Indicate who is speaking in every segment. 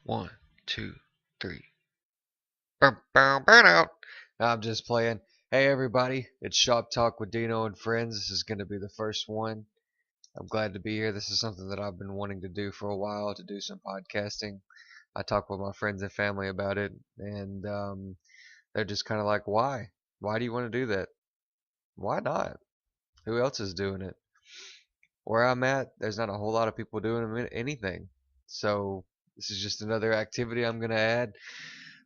Speaker 1: One, two, three. Burn out. I'm just playing. Hey everybody, it's Shop Talk with Deano and friends. This is going to be the first one. I'm glad to be here. This is something that I've been wanting to do for a while, to do some podcasting. I talk with my friends and family about it, and they're just kind of like, why? Why do you want to do that? Why not? Who else is doing it? Where I'm at, there's not a whole lot of people doing anything. So this is just another activity I'm going to add.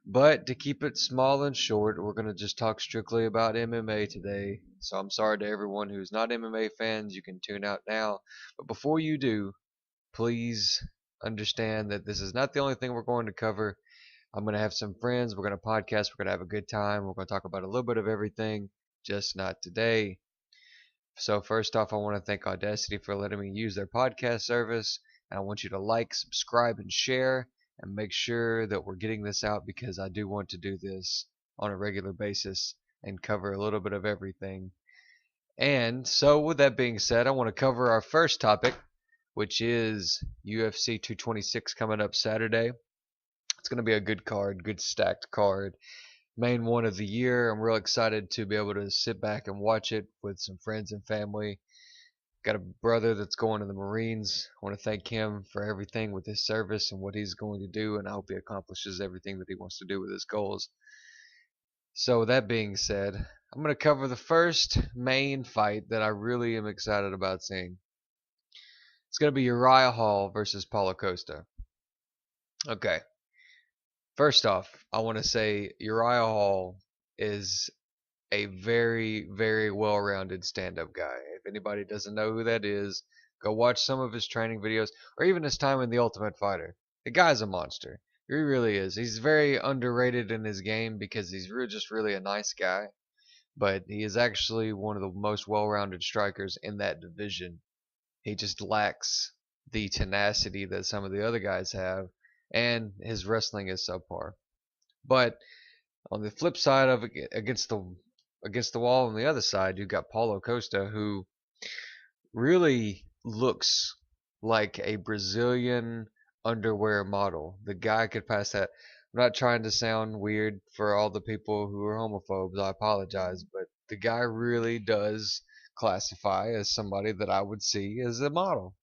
Speaker 1: But to keep it small and short, we're going to just talk strictly about MMA today. So I'm sorry to everyone who's not MMA fans, you can tune out now. But before you do, please understand that this is not the only thing we're going to cover. I'm going to have some friends, we're going to podcast, we're going to have a good time, we're going to talk about a little bit of everything, just not today. So first off, I want to thank Audacity for letting me use their podcast service. And I want you to like, subscribe, and share, and make sure that we're getting this out because I do want to do this on a regular basis and cover a little bit of everything. And so with that being said, I want to cover our first topic, which is UFC 226 coming up Saturday. It's going to be a good card, good stacked card, main one of the year. I'm real excited to be able to sit back and watch it with some friends and family. Got a brother that's going to the Marines. I want to thank him for everything with his service and what he's going to do, and I hope he accomplishes everything that he wants to do with his goals. So, with that being said, I'm going to cover the first main fight that I really am excited about seeing. It's going to be Uriah Hall versus Paulo Costa. Okay, first off, I want to say Uriah Hall is a very, very well rounded stand up guy. If anybody doesn't know who that is, go watch some of his training videos or even his time in The Ultimate Fighter. The guy's a monster. He really is. He's very underrated in his game because he's just really a nice guy, but he is actually one of the most well rounded strikers in that division. He just lacks the tenacity that some of the other guys have, and his wrestling is subpar. But on the flip side of against the wall on the other side, you've got Paulo Costa, who really looks like a Brazilian underwear model. The guy could pass that. I'm not trying to sound weird for all the people who are homophobes. I apologize, but the guy really does classify as somebody that I would see as a model.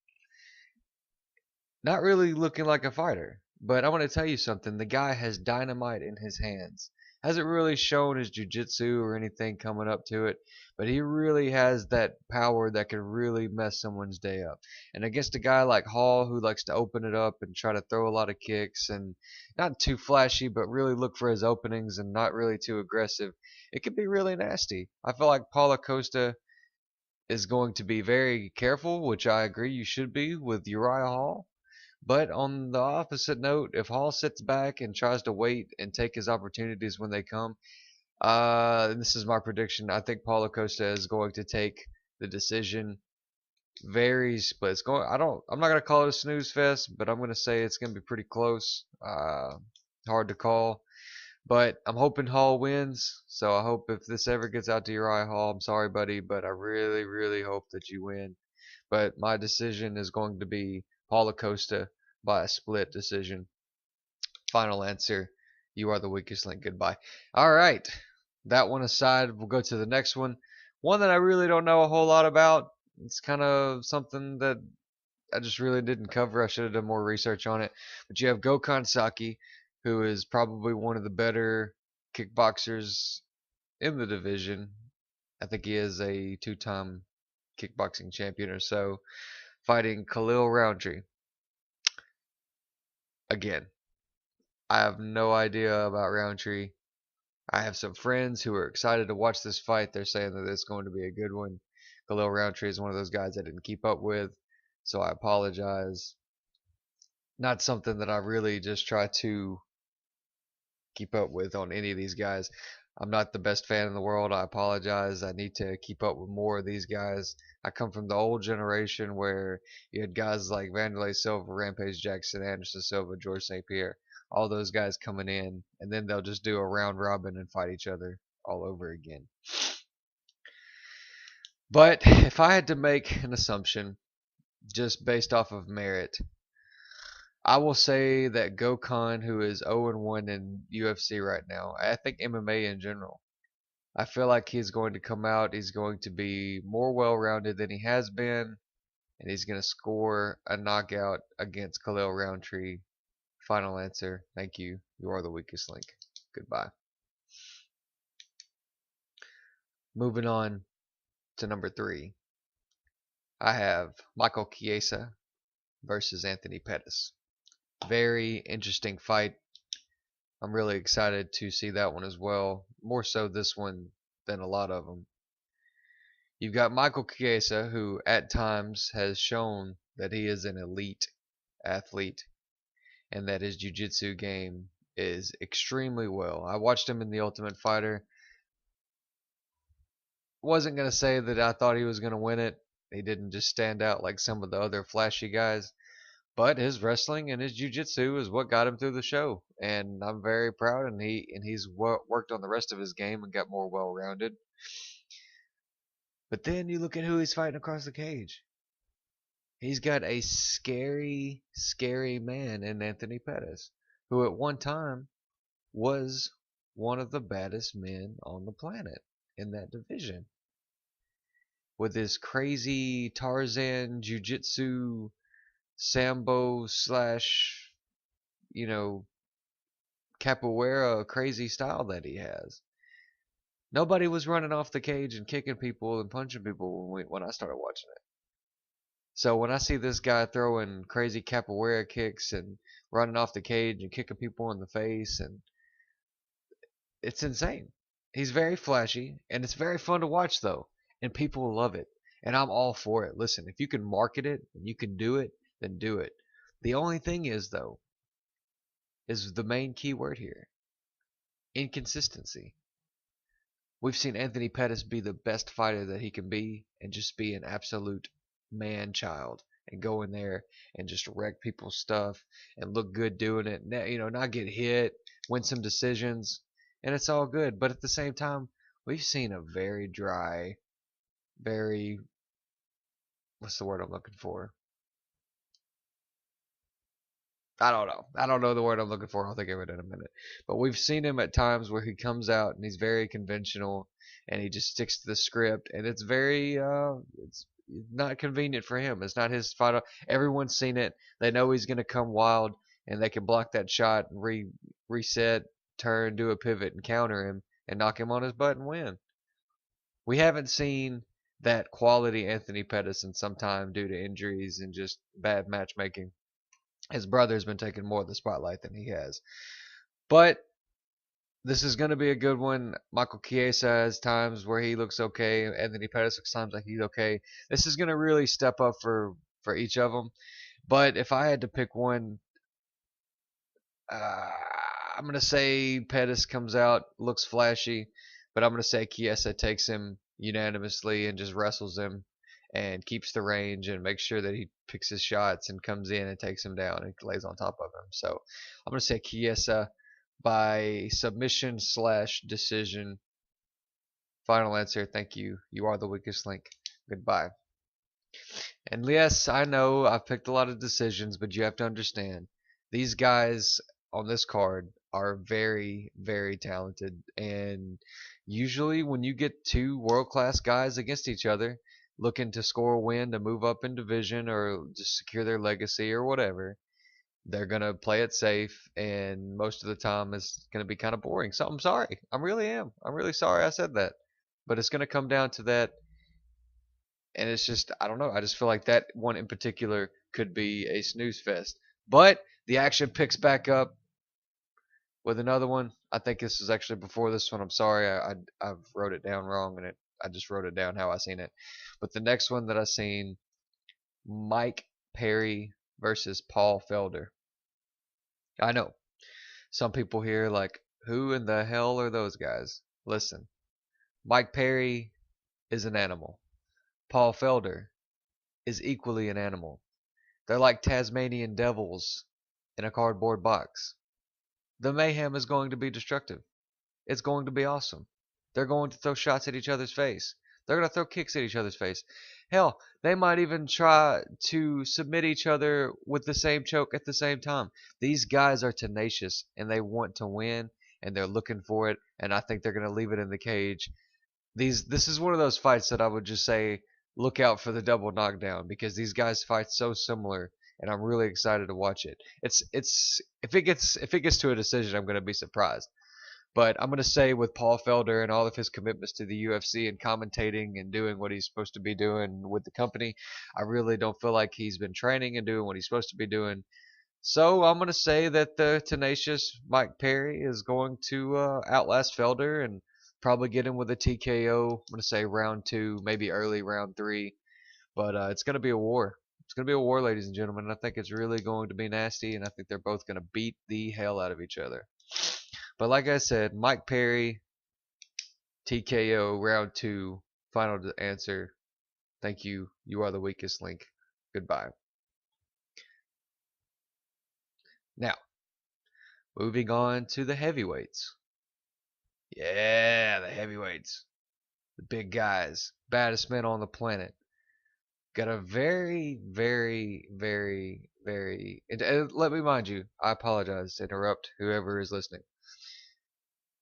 Speaker 1: Not really looking like a fighter, but I want to tell you something. The guy has dynamite in his hands. Hasn't really shown his jiu-jitsu or anything coming up to it, but he really has that power that can really mess someone's day up. And against a guy like Hall, who likes to open it up and try to throw a lot of kicks and not too flashy, but really look for his openings and not really too aggressive, it could be really nasty. I feel like Paulo Costa is going to be very careful, which I agree you should be with Uriah Hall. But on the opposite note, if Hall sits back and tries to wait and take his opportunities when they come, this is my prediction. I think Paulo Costa is going to take the decision. Very split. It's going. I'm not gonna call it a snooze fest, but I'm gonna say it's gonna be pretty close. Hard to call. But I'm hoping Hall wins. So I hope if this ever gets out to Uriah Hall, I'm sorry, buddy, but I really, really hope that you win. But my decision is going to be Paulo Costa by a split decision. Final answer. You are the weakest link. Goodbye. All right. That one aside, we'll go to the next one. One that I really don't know a whole lot about. It's kind of something that I just really didn't cover. I should have done more research on it. But you have Gokhan Saki, who is probably one of the better kickboxers in the division. I think he is a two-time kickboxing champion or so, fighting Khalil Roundtree. Again, I have no idea about Roundtree. I have some friends who are excited to watch this fight. They're saying that it's going to be a good one. Khalil Roundtree is one of those guys I didn't keep up with, so I apologize. Not something that I really just try to keep up with on any of these guys. I'm not the best fan in the world. I apologize. I need to keep up with more of these guys. I come from the old generation where you had guys like Vanderlei Silva, Rampage Jackson, Anderson Silva, George St. Pierre, all those guys coming in, and then they'll just do a round robin and fight each other all over again. But if I had to make an assumption just based off of merit, I will say that Gokhan, who is 0-1 in UFC right now, I think MMA in general, I feel like he's going to come out. He's going to be more well-rounded than he has been, and he's going to score a knockout against Khalil Roundtree. Final answer. Thank you. You are the weakest link. Goodbye. Moving on to number 3. I have Michael Chiesa versus Anthony Pettis. Very interesting fight. I'm really excited to see that one as well. More so this one than a lot of them. You've got Michael Chiesa, who at times has shown that he is an elite athlete and that his jiu-jitsu game is extremely well. I watched him in The Ultimate Fighter. Wasn't going to say that I thought he was going to win it. He didn't just stand out like some of the other flashy guys. But his wrestling and his jiu-jitsu is what got him through the show, and I'm very proud. And he's worked on the rest of his game and got more well-rounded. But then you look at who he's fighting across the cage. He's got a scary, scary man in Anthony Pettis, who at one time was one of the baddest men on the planet in that division. With his crazy Tarzan jiu-jitsu sambo slash, you know, capoeira crazy style that he has. Nobody was running off the cage and kicking people and punching people when I started watching it. So when I see this guy throwing crazy capoeira kicks and running off the cage and kicking people in the face, and it's insane. He's very flashy and it's very fun to watch though, and people love it. And I'm all for it. Listen, if you can market it and you can do it, then do it. The only thing is though, is the main key word here. Inconsistency. We've seen Anthony Pettis be the best fighter that he can be and just be an absolute man child and go in there and just wreck people's stuff and look good doing it. Not get hit, win some decisions, and it's all good. But at the same time, we've seen a very dry, very, what's the word I'm looking for? I don't know. I don't know the word I'm looking for. I'll think of it in a minute. But we've seen him at times where he comes out and he's very conventional and he just sticks to the script, and it's very it's not convenient for him. It's not his fight. Everyone's seen it. They know he's going to come wild and they can block that shot and reset, turn, do a pivot and counter him and knock him on his butt and win. We haven't seen that quality Anthony Pettis in some time due to injuries and just bad matchmaking. His brother's been taking more of the spotlight than he has. But this is going to be a good one. Michael Chiesa has times where he looks okay. Anthony Pettis looks times like he's okay. This is going to really step up for each of them. But if I had to pick one, uh, I'm going to say Pettis comes out, looks flashy, but I'm going to say Chiesa takes him unanimously and just wrestles him and keeps the range and makes sure that he picks his shots and comes in and takes him down and lays on top of him. So I'm going to say Chiesa by submission slash decision. Final answer. Thank you. You are the weakest link. Goodbye. And yes, I know I've picked a lot of decisions, but you have to understand these guys on this card are very, very talented. And usually, when you get two world class guys against each other, looking to score a win to move up in division or just secure their legacy or whatever, they're going to play it safe. And most of the time, it's going to be kind of boring. So I'm sorry. I really am. I'm really sorry I said that. But it's going to come down to that, and it's just, I don't know, I just feel like that one in particular could be a snooze fest. But the action picks back up with another one. I think this is actually before this one. I'm sorry, I wrote it down wrong, and I just wrote it down how I seen it. But the next one that I seen, Mike Perry versus Paul Felder. I know some people here like, who in the hell are those guys? Listen, Mike Perry is an animal. Paul Felder is equally an animal. They're like Tasmanian devils in a cardboard box. The mayhem is going to be destructive. It's going to be awesome. They're going to throw shots at each other's face. They're going to throw kicks at each other's face. Hell, they might even try to submit each other with the same choke at the same time. These guys are tenacious and they want to win and they're looking for it, and I think they're going to leave it in the cage. This is one of those fights that I would just say look out for the double knockdown because these guys fight so similar and I'm really excited to watch it. It's if it gets to a decision, I'm going to be surprised. But I'm going to say with Paul Felder and all of his commitments to the UFC and commentating and doing what he's supposed to be doing with the company, I really don't feel like he's been training and doing what he's supposed to be doing. So I'm going to say that the tenacious Mike Perry is going to outlast Felder and probably get him with a TKO. I'm going to say round 2, maybe early round 3. But it's going to be a war. It's going to be a war, ladies and gentlemen. I think it's really going to be nasty, and I think they're both going to beat the hell out of each other. But like I said, Mike Perry, TKO, round 2, final answer. Thank you. You are the weakest link. Goodbye. Now, moving on to the heavyweights. Yeah, the heavyweights. The big guys. Baddest men on the planet. Got a very, very, very, very. Let me mind you, I apologize to interrupt whoever is listening.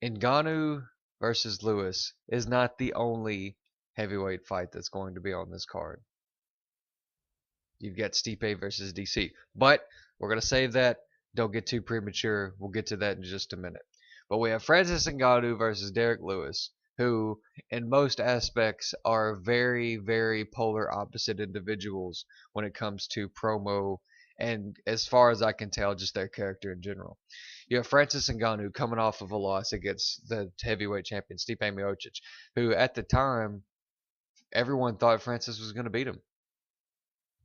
Speaker 1: Ngannou versus Lewis is not the only heavyweight fight that's going to be on this card. You've got Stipe versus DC. But we're going to save that. Don't get too premature. We'll get to that in just a minute. But we have Francis Ngannou versus Derek Lewis, who in most aspects are very, very polar opposite individuals when it comes to promo and, as far as I can tell, just their character in general. You have Francis Ngannou coming off of a loss against the heavyweight champion Stipe Miocic, who at the time everyone thought Francis was going to beat him.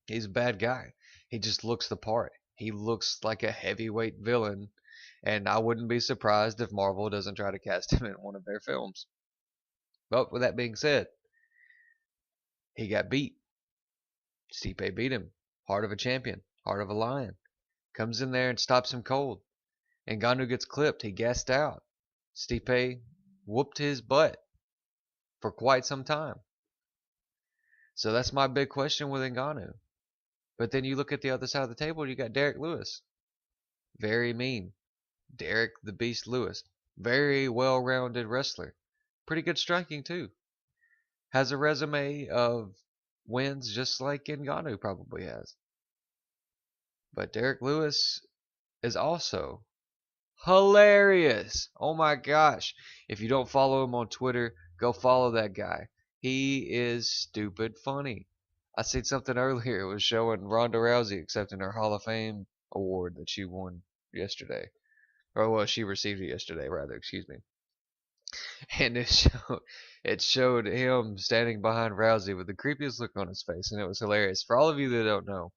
Speaker 1: He's a bad guy. He just looks the part. He looks like a heavyweight villain, and I wouldn't be surprised if Marvel doesn't try to cast him in one of their films. But with that being said, he got beat. Stipe beat him. Heart of a champion. Heart of a lion. Comes in there and stops him cold. Ngannou gets clipped. He gassed out. Stipe whooped his butt for quite some time. So that's my big question with Ngannou. But then you look at the other side of the table, you got Derek Lewis. Very mean. Derek the Beast Lewis. Very well-rounded wrestler. Pretty good striking too. Has a resume of wins just like Ngannou probably has. But Derek Lewis is also hilarious. Oh my gosh. If you don't follow him on Twitter, go follow that guy. He is stupid funny. I seen something earlier. It was showing Ronda Rousey accepting her Hall of Fame award that she won yesterday. Or, well, she received it yesterday, rather, excuse me. And it showed him standing behind Rousey with the creepiest look on his face, and it was hilarious. For all of you that don't know,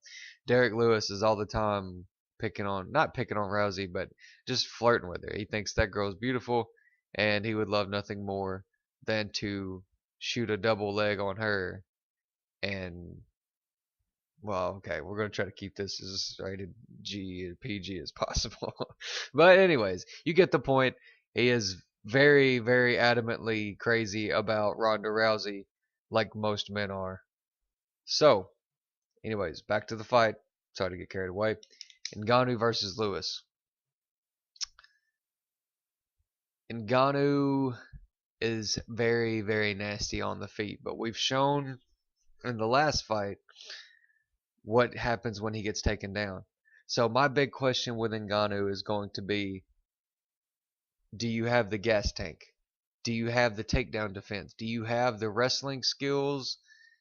Speaker 1: Derek Lewis is all the time not picking on Rousey, but just flirting with her. He thinks that girl's beautiful, and he would love nothing more than to shoot a double leg on her. And, well, okay, we're going to try to keep this as rated G and PG as possible. But anyways, you get the point. He is very, very adamantly crazy about Ronda Rousey, like most men are. So, anyways, back to the fight. Sorry to get carried away. Ngannou versus Lewis. Ngannou is very, very nasty on the feet, but we've shown in the last fight what happens when he gets taken down. So my big question with Ngannou is going to be, do you have the gas tank? Do you have the takedown defense? Do you have the wrestling skills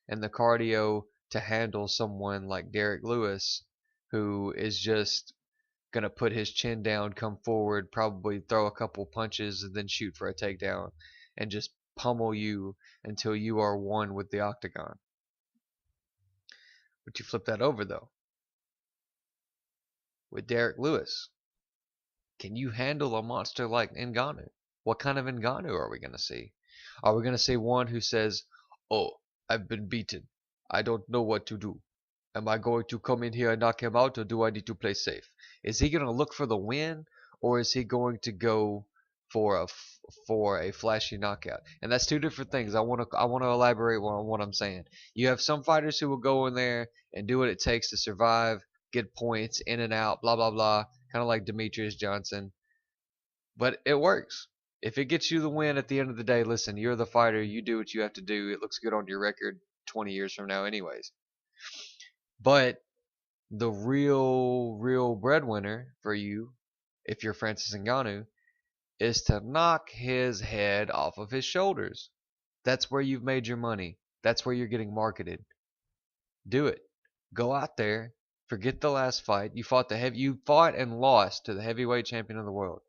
Speaker 1: and the cardio to handle someone like Derek Lewis, who is just going to put his chin down, come forward, probably throw a couple punches, and then shoot for a takedown, and just pummel you until you are one with the octagon? But you flip that over, though. With Derek Lewis, can you handle a monster like Ngannou? What kind of Ngannou are we going to see? Are we going to see one who says, "Oh, I've been beaten. I don't know what to do. Am I going to come in here and knock him out, or do I need to play safe?" Is he going to look for the win, or is he going to go for a flashy knockout. And that's two different things. I want to elaborate on what I'm saying. You have some fighters who will go in there and do what it takes to survive, get points in and out, blah blah blah, kind of like Demetrius Johnson. But it works. If it gets you the win at the end of the day, listen, you're the fighter. You do what you have to do. It looks good on your record 20 years from now, anyways. But the real breadwinner for you, if you're Francis Ngannou, is to knock his head off of his shoulders. That's where you've made your money. That's where you're getting marketed. Do it. Go out there. Forget the last fight. You fought and lost to the heavyweight champion of the world.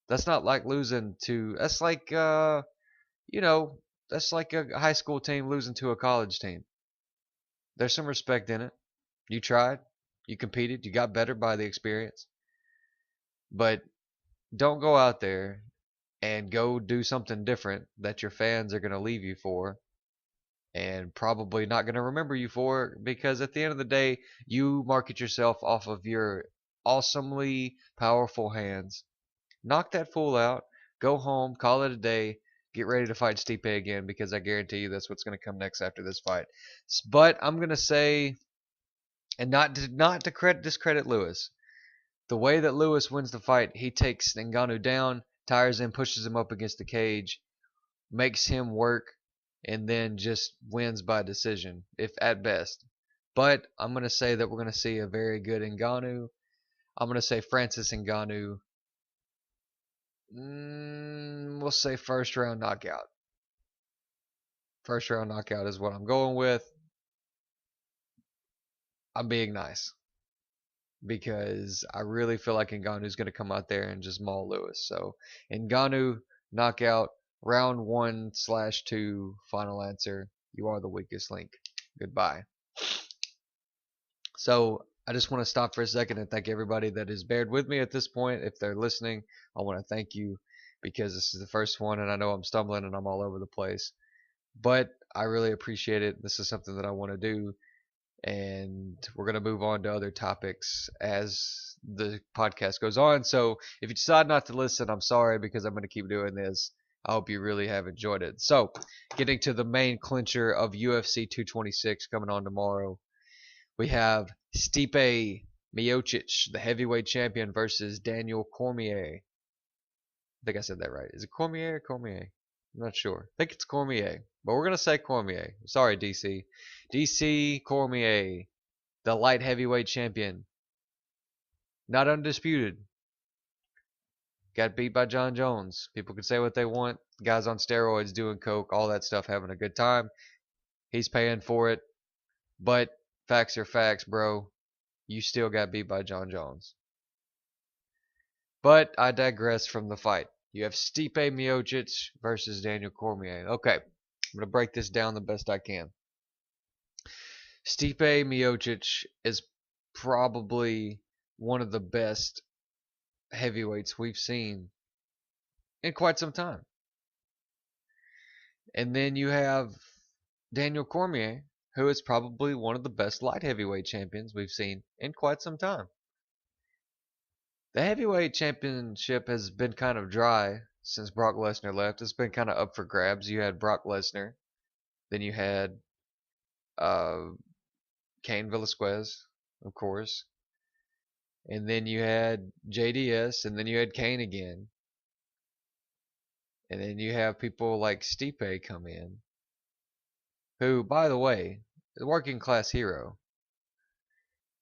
Speaker 1: That's not like losing to that's like you know, that's like a high school team losing to a college team. There's some respect in it. You tried, you competed, you got better by the experience. But don't go out there and go do something different that your fans are going to leave you for and probably not going to remember you for, because at the end of the day, you market yourself off of your awesomely powerful hands. Knock that fool out, go home, call it a day, get ready to fight Stipe again, because I guarantee you that's what's going to come next after this fight. But I'm going to say, and not to discredit Lewis, the way that Lewis wins the fight, he takes Ngannou down, tires him, pushes him up against the cage, makes him work, and then just wins by decision, if at best. But I'm going to say that we're going to see a very good Ngannou. I'm going to say Francis Ngannou. We'll say first round knockout. First round knockout is what I'm going with. I'm being nice because I really feel like Ngannou's going to come out there and just maul Lewis. So Ngannou knockout, round 1/2, final answer. You are the weakest link. Goodbye. So I just want to stop for a second and thank everybody that has bared with me at this point. If they're listening, I want to thank you, because this is the first one and I know I'm stumbling and I'm all over the place. But I really appreciate it. This is something that I want to do, and we're going to move on to other topics as the podcast goes on. So if you decide not to listen, I'm sorry, because I'm going to keep doing this. I hope you really have enjoyed it. So getting to the main clincher of UFC 226 coming on tomorrow, we have Stipe Miocic, the heavyweight champion, versus Daniel Cormier. I think I said that right. Is it Cormier or Cormier? I'm not sure. I think it's Cormier, but we're going to say Cormier. Sorry, DC. DC Cormier, the light heavyweight champion. Not undisputed. Got beat by John Jones. People can say what they want. Guys on steroids, doing coke, all that stuff, having a good time. He's paying for it. But facts are facts, bro. You still got beat by John Jones. But I digress from the fight. You have Stipe Miocic versus Daniel Cormier. Okay, I'm going to break this down the best I can. Stipe Miocic is probably one of the best heavyweights we've seen in quite some time. And then you have Daniel Cormier, who is probably one of the best light heavyweight champions we've seen in quite some time. The heavyweight championship has been kind of dry since Brock Lesnar left. It's been kind of up for grabs. You had Brock Lesnar, then you had Cain Velasquez, of course, and then you had JDS, and then you had Cain again, and then you have people like Stipe come in, who, by the way, is a working class hero,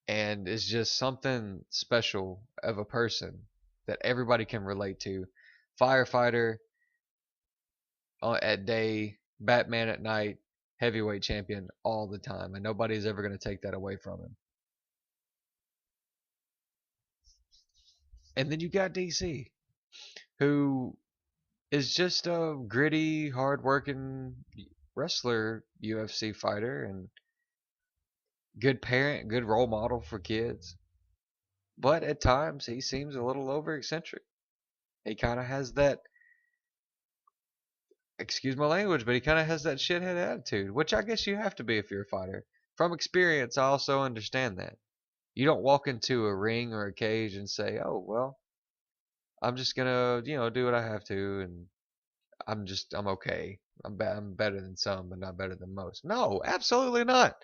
Speaker 1: and is just something special of a person that everybody can relate to. Firefighter at day, Batman at night, heavyweight champion all the time, and nobody's ever going to take that away from him. And then you got DC, who is just a gritty, hard-working wrestler, UFC fighter, and good parent, good role model for kids. But at times, he seems a little over eccentric. He kind of has that, excuse my language, but he kind of has that shithead attitude, which I guess you have to be if you're a fighter. From experience, I also understand that. You don't walk into a ring or a cage and say, oh, well, I'm just gonna, do what I have to, and I'm okay. I'm better than some, but not better than most. No, absolutely not.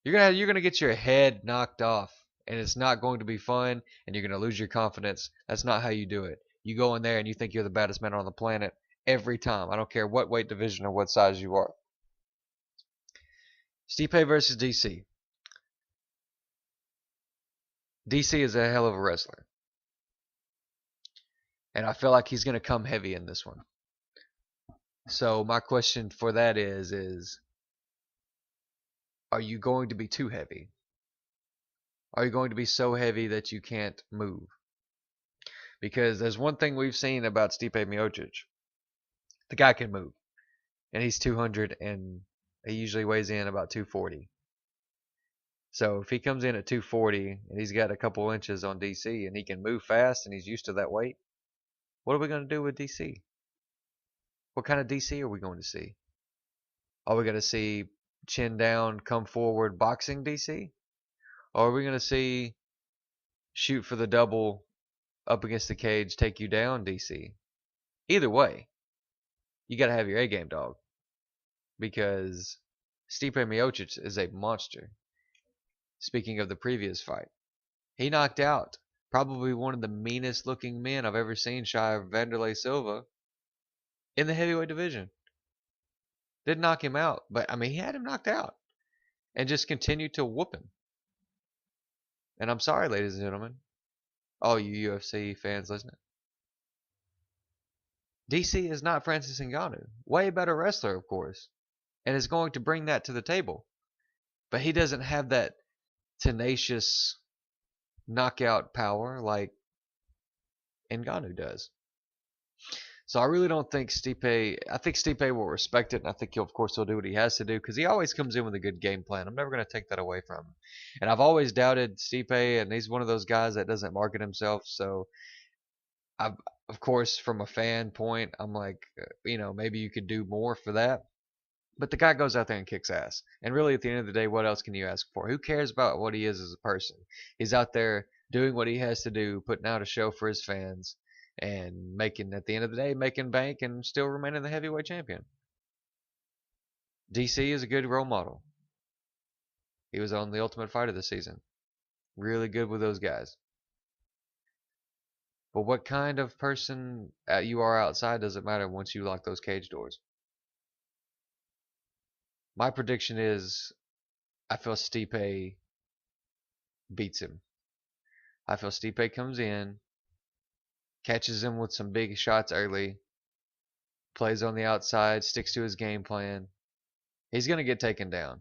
Speaker 1: You're gonna get your head knocked off, and it's not going to be fun, and you're gonna lose your confidence. That's not how you do it. You go in there and you think you're the baddest man on the planet every time. I don't care what weight division or what size you are. Stipe versus DC. DC is a hell of a wrestler, and I feel like he's gonna come heavy in this one. So my question for that is are you going to be too heavy? Are you going to be so heavy that you can't move? Because there's one thing we've seen about Stipe Miocic. The guy can move. And he's 200 and he usually weighs in about 240. So if he comes in at 240 and he's got a couple inches on DC and he can move fast and he's used to that weight, what are we going to do with DC? What kind of DC are we going to see? Are we going to see chin down, come forward boxing DC? Or are we going to see shoot for the double up against the cage, take you down DC? Either way, you got to have your A game, dog. Because Stipe Miocic is a monster. Speaking of the previous fight, he knocked out probably one of the meanest looking men I've ever seen shy of Vanderlei Silva in the heavyweight division. Didn't knock him out, but I mean, he had him knocked out and just continued to whoop him. And I'm sorry, ladies and gentlemen, all you UFC fans listening. DC is not Francis Ngannou. Way better wrestler, of course, and is going to bring that to the table. But he doesn't have that tenacious knockout power like Ngannou does. So I really don't think Stipe. I think Stipe will respect it, and I think he'll, of course, he'll do what he has to do because he always comes in with a good game plan. I'm never going to take that away from him. And I've always doubted Stipe, and he's one of those guys that doesn't market himself. So, of course, from a fan point, I'm like, maybe you could do more for that. But the guy goes out there and kicks ass. And really, at the end of the day, what else can you ask for? Who cares about what he is as a person? He's out there doing what he has to do, putting out a show for his fans, and making, at the end of the day, making bank and still remaining the heavyweight champion. DC is a good role model. He was on the Ultimate Fighter this season. Really good with those guys. But what kind of person you are outside doesn't matter once you lock those cage doors. My prediction is I feel Stipe beats him. I feel Stipe comes in, catches him with some big shots early, plays on the outside, sticks to his game plan. He's going to get taken down.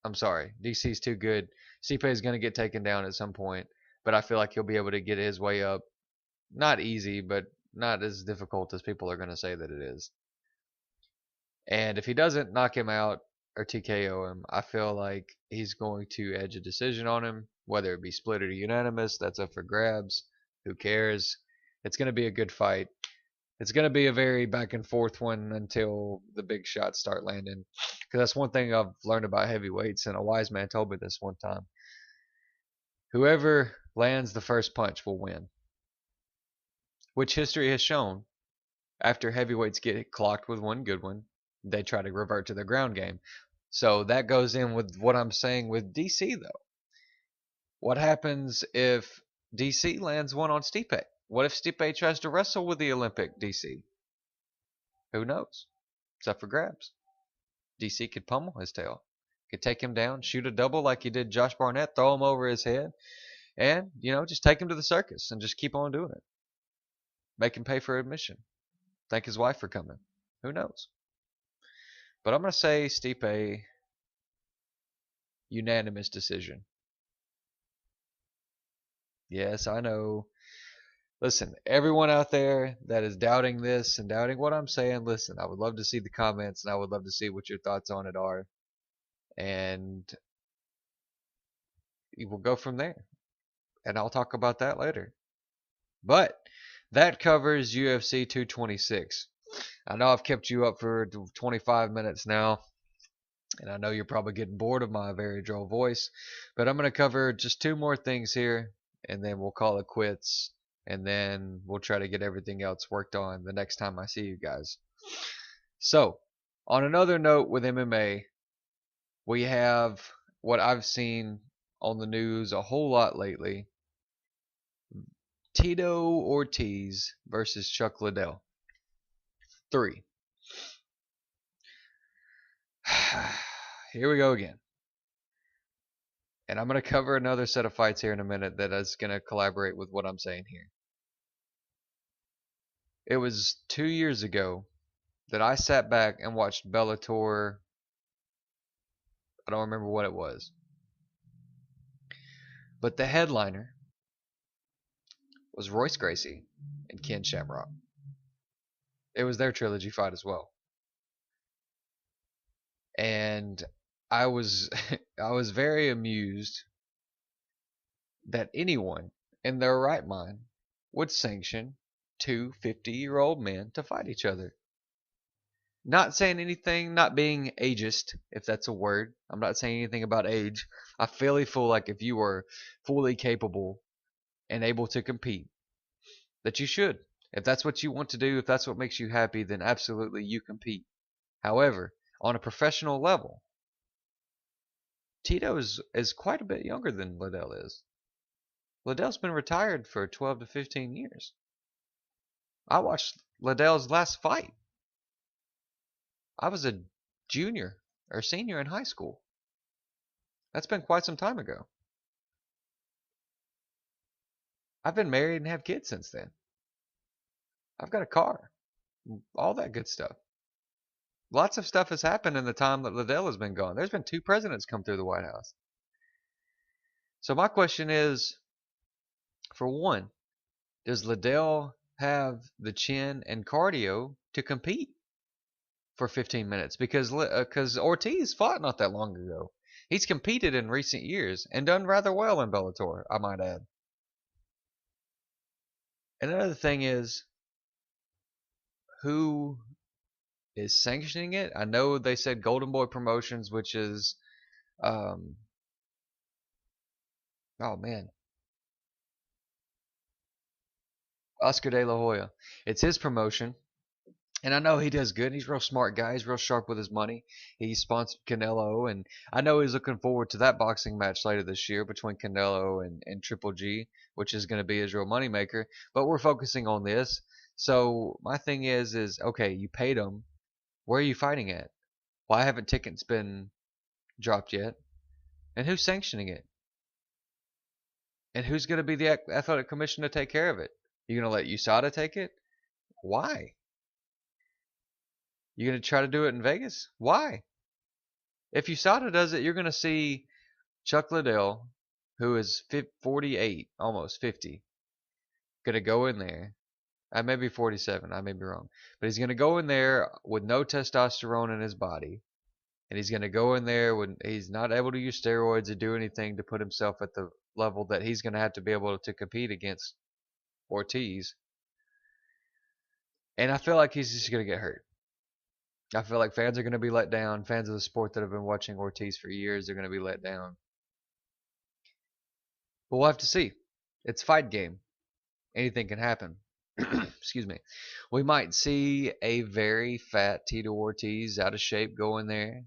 Speaker 1: I'm sorry. DC's too good. Stipe is going to get taken down at some point, but I feel like he'll be able to get his way up. Not easy, but not as difficult as people are going to say that it is. And if he doesn't knock him out or TKO him, I feel like he's going to edge a decision on him, whether it be split or unanimous. That's up for grabs. Who cares? It's going to be a good fight. It's going to be a very back and forth one until the big shots start landing. Because that's one thing I've learned about heavyweights, and a wise man told me this one time. Whoever lands the first punch will win. Which history has shown, after heavyweights get clocked with one good one, they try to revert to their ground game. So that goes in with what I'm saying with DC, though. What happens if DC lands one on Stipe? What if Stipe tries to wrestle with the Olympic DC? Who knows? It's up for grabs. DC could pummel his tail. Could take him down, shoot a double like he did Josh Barnett, throw him over his head, and, just take him to the circus and just keep on doing it. Make him pay for admission. Thank his wife for coming. Who knows? But I'm going to say Stipe, unanimous decision. Yes, I know. Listen, everyone out there that is doubting this and doubting what I'm saying, listen, I would love to see the comments and I would love to see what your thoughts on it are. And we'll go from there. And I'll talk about that later. But that covers UFC 226. I know I've kept you up for 25 minutes now. And I know you're probably getting bored of my very droll voice. But I'm going to cover just two more things here. And then we'll call it quits. and then we'll try to get everything else worked on the next time I see you guys. So, on another note with MMA, we have what I've seen on the news a whole lot lately. Tito Ortiz versus Chuck Liddell. 3. Here we go again. And I'm going to cover another set of fights here in a minute that is going to collaborate with what I'm saying here. It was 2 years ago that I sat back and watched Bellator. I don't remember what it was. But the headliner was Royce Gracie and Ken Shamrock. It was their trilogy fight as well. And I was I was very amused that anyone in their right mind would sanction two 50-year-old men to fight each other. Not saying anything, not being ageist, if that's a word. I'm not saying anything about age. I feel like if you are fully capable and able to compete, that you should. If that's what you want to do, if that's what makes you happy, then absolutely you compete. However, on a professional level, Tito is quite a bit younger than Liddell is. Liddell's been retired for 12 to 15 years. I watched Liddell's last fight. I was a junior or senior in high school. That's been quite some time ago. I've been married and have kids since then. I've got a car. All that good stuff. Lots of stuff has happened in the time that Liddell has been gone. There's been 2 presidents come through the White House. So my question is, for one, does Liddell have the chin and cardio to compete for 15 minutes? Because Ortiz fought not that long ago. He's competed in recent years and done rather well in Bellator, I might add. And another thing is, who is sanctioning it? I know they said Golden Boy Promotions, which is, oh man, Oscar De La Hoya. It's his promotion. And I know he does good. He's a real smart guy. He's real sharp with his money. He sponsored Canelo, and I know he's looking forward to that boxing match later this year between Canelo and Triple G, which is going to be his real moneymaker. But we're focusing on this. So my thing is okay, you paid him. Where are you fighting at? Why haven't tickets been dropped yet? And who's sanctioning it? And who's going to be the athletic commission to take care of it? You going to let USADA take it? Why? You going to try to do it in Vegas? Why? If USADA does it, you're going to see Chuck Liddell, who is 48, almost 50, going to go in there. I may be 47, I may be wrong. But he's going to go in there with no testosterone in his body. And he's going to go in there when he's not able to use steroids or do anything to put himself at the level that he's going to have to be able to compete against Ortiz. And I feel like he's just going to get hurt. I feel like fans are going to be let down. Fans of the sport that have been watching Ortiz for years are going to be let down. But we'll have to see. It's a fight game. Anything can happen. Excuse me. We might see a very fat Tito Ortiz out of shape go in there.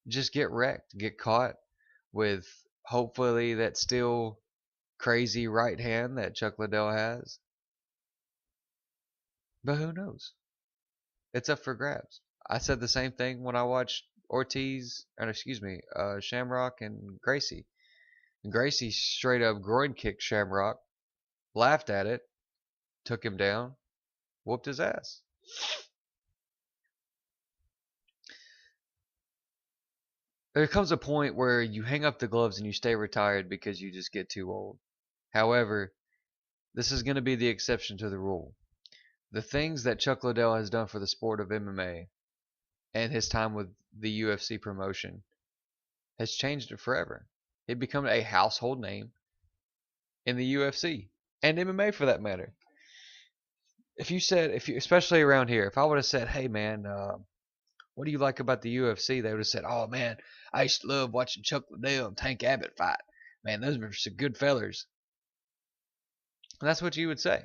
Speaker 1: Just get wrecked. Get caught with hopefully that still crazy right hand that Chuck Liddell has. But who knows? It's up for grabs. I said the same thing when I watched Shamrock and Gracie. And Gracie straight up groin kicked Shamrock, laughed at it, took him down, whooped his ass. There comes a point where you hang up the gloves and you stay retired because you just get too old. However, this is going to be the exception to the rule. The things that Chuck Liddell has done for the sport of MMA and his time with the UFC promotion has changed it forever. He become a household name in the UFC and MMA for that matter. Especially around here, if I would have said, hey man, what do you like about the UFC? They would have said, oh man, I used to love watching Chuck Liddell and Tank Abbott fight. Man, those were some good fellers. And that's what you would say.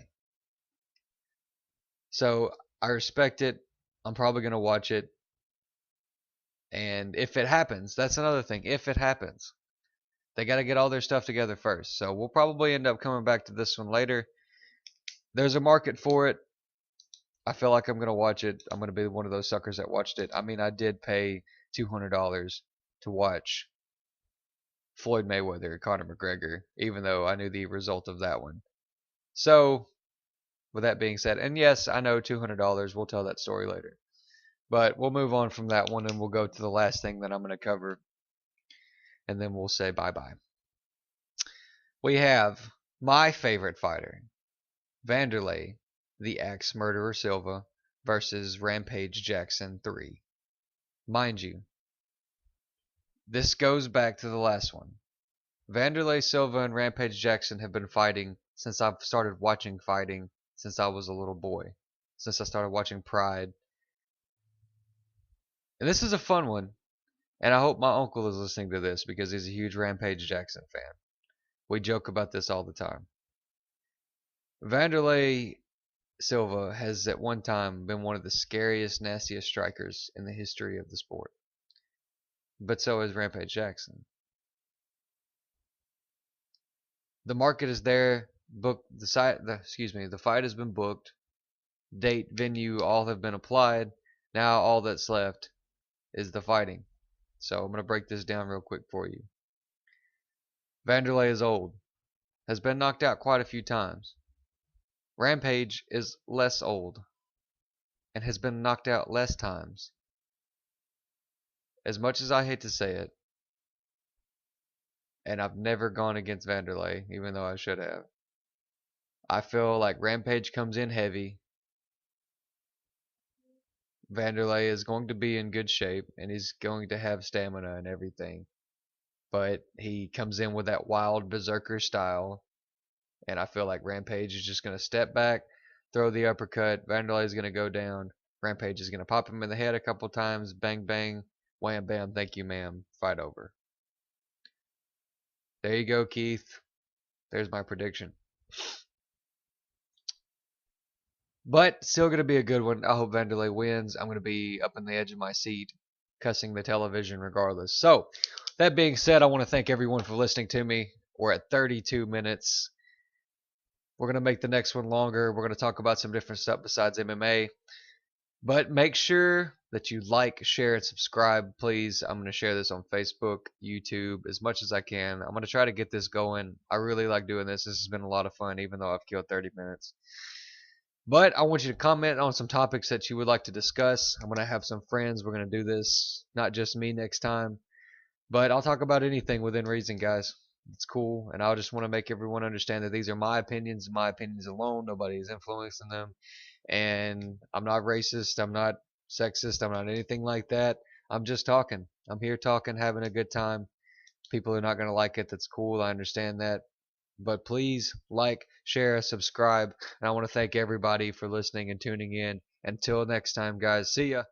Speaker 1: So I respect it. I'm probably going to watch it. And if it happens, that's another thing. If it happens, they got to get all their stuff together first. So we'll probably end up coming back to this one later. There's a market for it. I feel like I'm going to watch it. I'm going to be one of those suckers that watched it. I mean, I did pay $200 to watch Floyd Mayweather, Conor McGregor, even though I knew the result of that one. So, with that being said, and yes, I know $200, we'll tell that story later. But we'll move on from that one and we'll go to the last thing that I'm going to cover, and then we'll say bye bye. We have my favorite fighter, Vanderlei, the Axe Murderer Silva, versus Rampage Jackson 3. Mind you, this goes back to the last one. Vanderlei Silva and Rampage Jackson have been fighting since I've started watching fighting since I was a little boy. Since I started watching Pride. And this is a fun one. And I hope my uncle is listening to this because he's a huge Rampage Jackson fan. We joke about this all the time. Vanderlei Silva has at one time been one of the scariest, nastiest strikers in the history of the sport. But so is Rampage Jackson. The market is there. The fight has been booked. Date, venue, all have been applied. Now all that's left is the fighting. So I'm going to break this down real quick for you. Vanderlei is old. Has been knocked out quite a few times. Rampage is less old and has been knocked out less times. As much as I hate to say it, and I've never gone against Vanderlei, even though I should have, I feel like Rampage comes in heavy. Vanderlei is going to be in good shape and he's going to have stamina and everything. But he comes in with that wild berserker style. And I feel like Rampage is just going to step back, throw the uppercut. Vanderlei is going to go down. Rampage is going to pop him in the head a couple times. Bang, bang. Wham, bam. Thank you, ma'am. Fight over. There you go, Keith. There's my prediction. But still going to be a good one. I hope Vanderlei wins. I'm going to be up on the edge of my seat, cussing the television regardless. So, that being said, I want to thank everyone for listening to me. We're at 32 minutes. We're going to make the next one longer. We're going to talk about some different stuff besides MMA. But make sure that you like, share, and subscribe, please. I'm going to share this on Facebook, YouTube, as much as I can. I'm going to try to get this going. I really like doing this. This has been a lot of fun, even though I've killed 30 minutes. But I want you to comment on some topics that you would like to discuss. I'm going to have some friends. We're going to do this, not just me next time. But I'll talk about anything within reason, guys. It's cool. And I just want to make everyone understand that these are my opinions alone. Nobody is influencing them. And I'm not racist. I'm not sexist. I'm not anything like that. I'm just talking. I'm here talking, having a good time. People are not going to like it. That's cool. I understand that. But please like, share, subscribe. And I want to thank everybody for listening and tuning in. Until next time, guys. See ya.